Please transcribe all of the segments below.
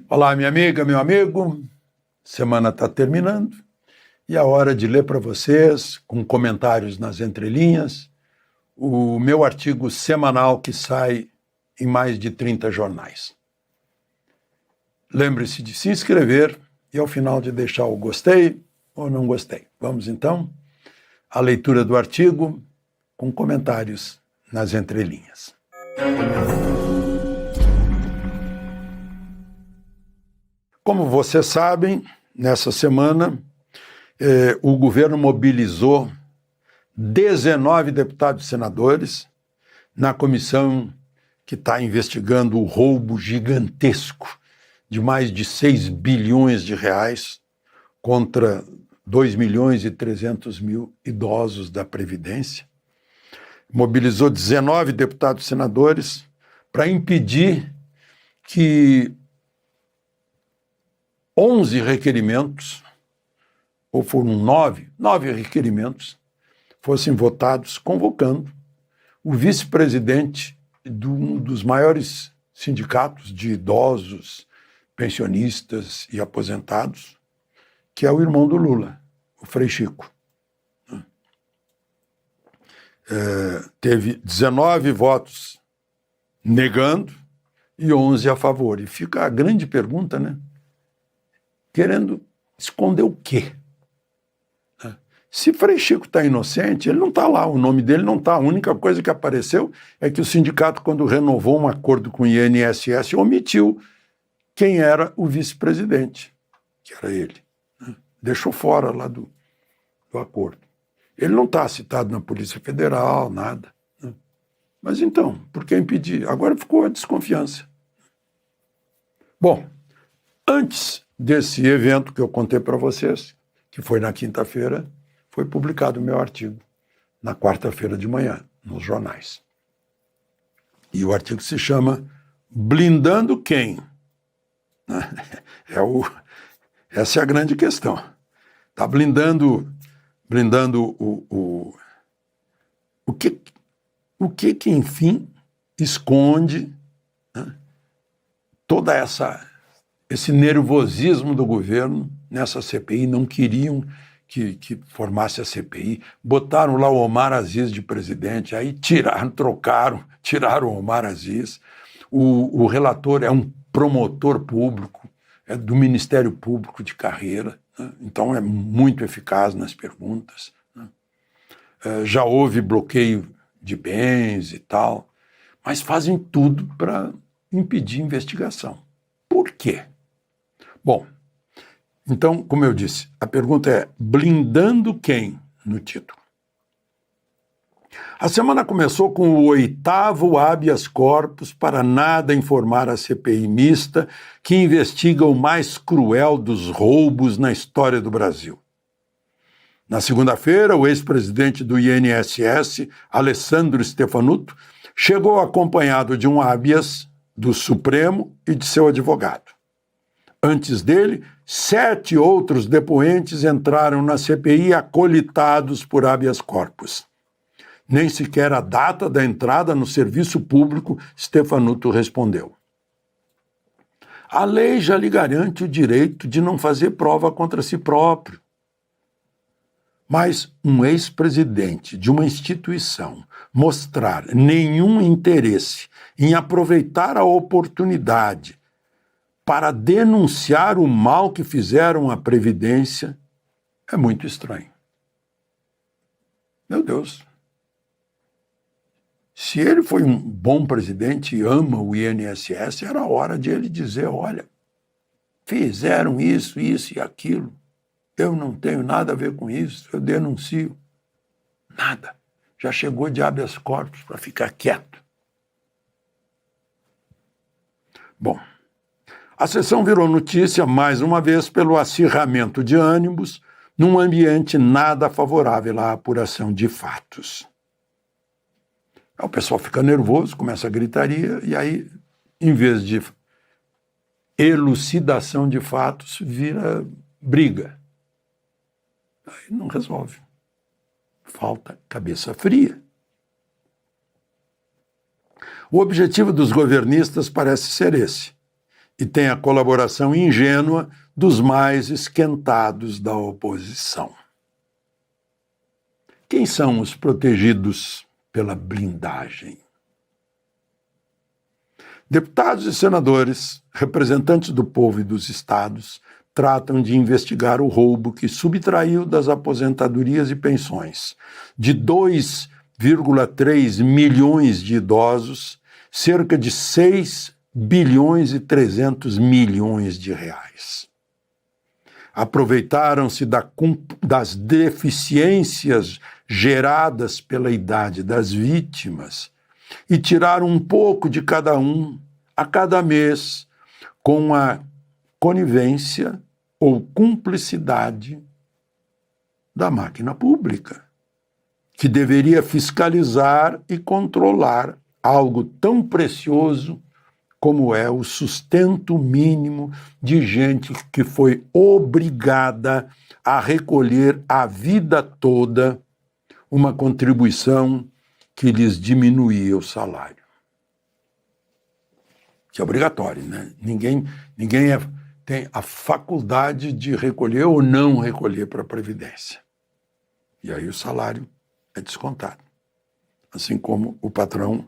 Olá, minha amiga, meu amigo. Semana está terminando e é hora de ler para vocês, com comentários nas entrelinhas, o meu artigo semanal que sai em mais de 30 jornais. Lembre-se de se inscrever e ao final de deixar o gostei ou não gostei. Vamos então à leitura do artigo com comentários nas entrelinhas. Como vocês sabem, nessa semana o governo mobilizou 19 deputados e senadores na comissão que está investigando o roubo gigantesco de mais de 6 bilhões de reais contra 2 milhões e 300 mil idosos da Previdência. Mobilizou 19 deputados e senadores para impedir que 11 requerimentos, ou foram nove requerimentos, fossem votados convocando o vice-presidente de um dos maiores sindicatos de idosos, pensionistas e aposentados, que é o irmão do Lula, o Frei Chico. Teve 19 votos negando e 11 a favor. E fica a grande pergunta, né? Querendo esconder o quê? Se Frei Chico está inocente, ele não está lá, o nome dele não está. A única coisa que apareceu é que o sindicato, quando renovou um acordo com o INSS, omitiu quem era o vice-presidente, que era ele. Deixou fora lá do acordo. Ele não está citado na Polícia Federal, nada. Mas então, por que impedir? Agora ficou a desconfiança. Bom, antes desse evento que eu contei para vocês, que foi na quinta-feira, foi publicado o meu artigo na quarta-feira de manhã, nos jornais. E o artigo se chama Blindando Quem? Essa é a grande questão. Está blindando o que enfim, esconde, né, toda esse nervosismo do governo nessa CPI. Não queriam que formasse a CPI, botaram lá o Omar Aziz de presidente, aí tiraram o Omar Aziz. O relator é um promotor público, é do Ministério Público de carreira, né? Então é muito eficaz nas perguntas, né? Já houve bloqueio de bens e tal, mas fazem tudo para impedir investigação. Por quê? Bom, então, como eu disse, a pergunta é: blindando quem no título? A semana começou com o 8º habeas corpus para nada informar a CPI mista que investiga o mais cruel dos roubos na história do Brasil. Na segunda-feira, o ex-presidente do INSS, Alessandro Stefanuto, chegou acompanhado de um habeas do Supremo e de seu advogado. Antes dele, 7 outros depoentes entraram na CPI acolitados por habeas corpus. Nem sequer a data da entrada no serviço público, Stefanuto respondeu. A lei já lhe garante o direito de não fazer prova contra si próprio. Mas um ex-presidente de uma instituição mostrar nenhum interesse em aproveitar a oportunidade para denunciar o mal que fizeram à Previdência é muito estranho. Meu Deus! Se ele foi um bom presidente e ama o INSS, era hora de ele dizer: olha, fizeram isso e aquilo, eu não tenho nada a ver com isso, eu denuncio. Nada. Já chegou de habeas corpus para ficar quieto. Bom, a sessão virou notícia mais uma vez pelo acirramento de ânimos num ambiente nada favorável à apuração de fatos. O pessoal fica nervoso, começa a gritaria, e aí, em vez de elucidação de fatos, vira briga. Aí não resolve. Falta cabeça fria. O objetivo dos governistas parece ser esse: e tem a colaboração ingênua dos mais esquentados da oposição. Quem são os protegidos pela blindagem? Deputados e senadores, representantes do povo e dos estados, tratam de investigar o roubo que subtraiu das aposentadorias e pensões de 2,3 milhões de idosos cerca de 6 bilhões e 300 milhões de reais. Aproveitaram-se das deficiências geradas pela idade das vítimas e tiraram um pouco de cada um a cada mês com a conivência ou cumplicidade da máquina pública, que deveria fiscalizar e controlar algo tão precioso como é o sustento mínimo de gente que foi obrigada a recolher a vida toda uma contribuição que lhes diminuía o salário. Que é obrigatório, né? Ninguém tem a faculdade de recolher ou não recolher para a Previdência. E aí o salário é descontado. Assim como o patrão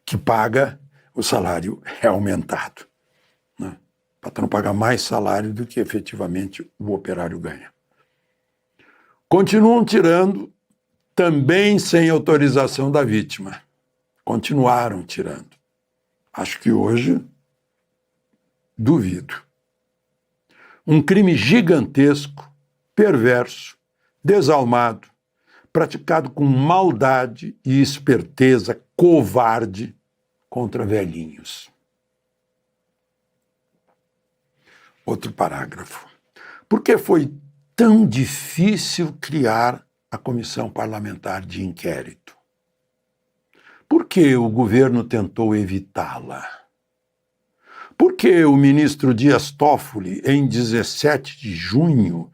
que paga, o salário é aumentado, né? O patrão paga mais salário do que efetivamente o operário ganha. Continuam tirando, também sem autorização da vítima. Continuaram tirando. Acho que hoje, duvido. Um crime gigantesco, perverso, desalmado, praticado com maldade e esperteza covarde contra velhinhos. Outro parágrafo. Por que foi tão difícil criar a comissão parlamentar de inquérito? Por que o governo tentou evitá-la? Por que o ministro Dias Toffoli, em 17 de junho,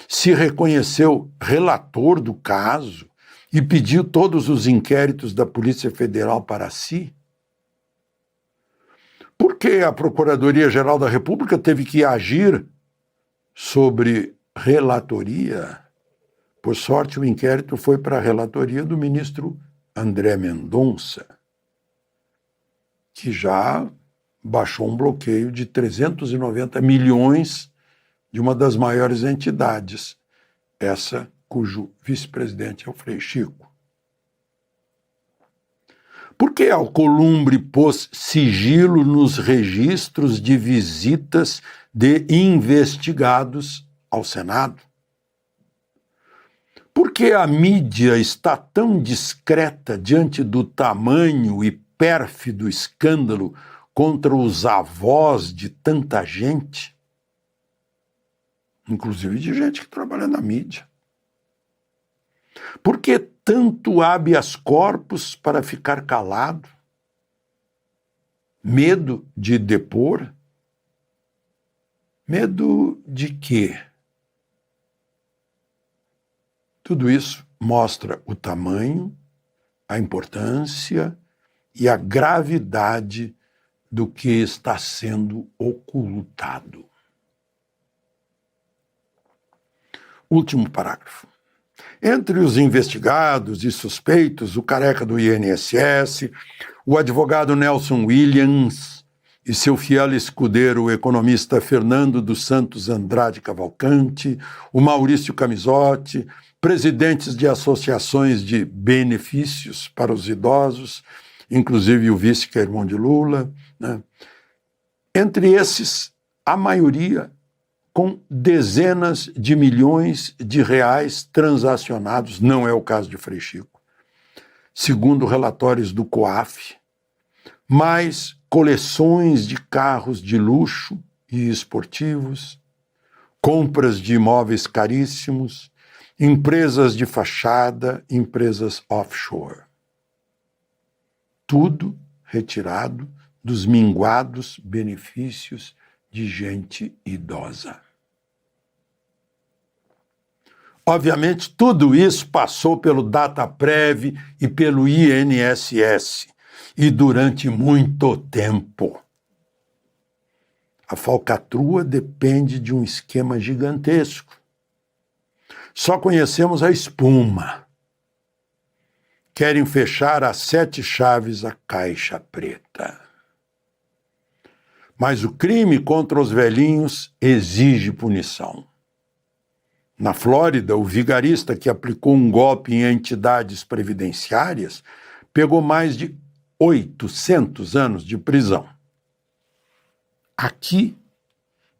se reconheceu relator do caso e pediu todos os inquéritos da Polícia Federal para si? Por que a Procuradoria-Geral da República teve que agir sobre relatoria? Por sorte, o inquérito foi para a relatoria do ministro André Mendonça, que já baixou um bloqueio de 390 milhões de uma das maiores entidades, essa cujo vice-presidente é o Frei Chico. Por que Alcolumbre pôs sigilo nos registros de visitas de investigados ao Senado? Por que a mídia está tão discreta diante do tamanho e pérfido escândalo contra os avós de tanta gente? Inclusive de gente que trabalha na mídia. Por que tanto habeas corpus para ficar calado? Medo de depor? Medo de quê? Tudo isso mostra o tamanho, a importância e a gravidade do que está sendo ocultado. Último parágrafo. Entre os investigados e suspeitos, o careca do INSS, o advogado Nelson Williams e seu fiel escudeiro, o economista Fernando dos Santos Andrade Cavalcante, o Maurício Camisotti, presidentes de associações de benefícios para os idosos, inclusive o vice que é irmão de Lula, né? Entre esses, a maioria com dezenas de milhões de reais transacionados, não é o caso de Frei Chico, segundo relatórios do COAF, mais coleções de carros de luxo e esportivos, compras de imóveis caríssimos, empresas de fachada, empresas offshore. Tudo retirado dos minguados benefícios de gente idosa. Obviamente, tudo isso passou pelo Dataprev e pelo INSS, e durante muito tempo. A falcatrua depende de um esquema gigantesco. Só conhecemos a espuma. Querem fechar às 7 chaves a caixa preta. Mas o crime contra os velhinhos exige punição. Na Flórida, o vigarista que aplicou um golpe em entidades previdenciárias pegou mais de 800 anos de prisão. Aqui,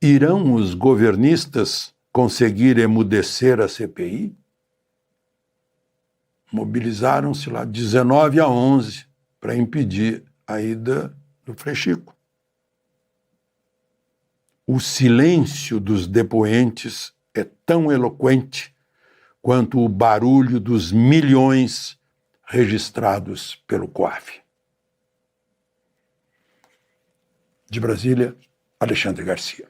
irão os governistas conseguir emudecer a CPI? Mobilizaram-se lá 19-11 para impedir a ida do Frei Chico. O silêncio dos depoentes é tão eloquente quanto o barulho dos milhões registrados pelo COAF. De Brasília, Alexandre Garcia.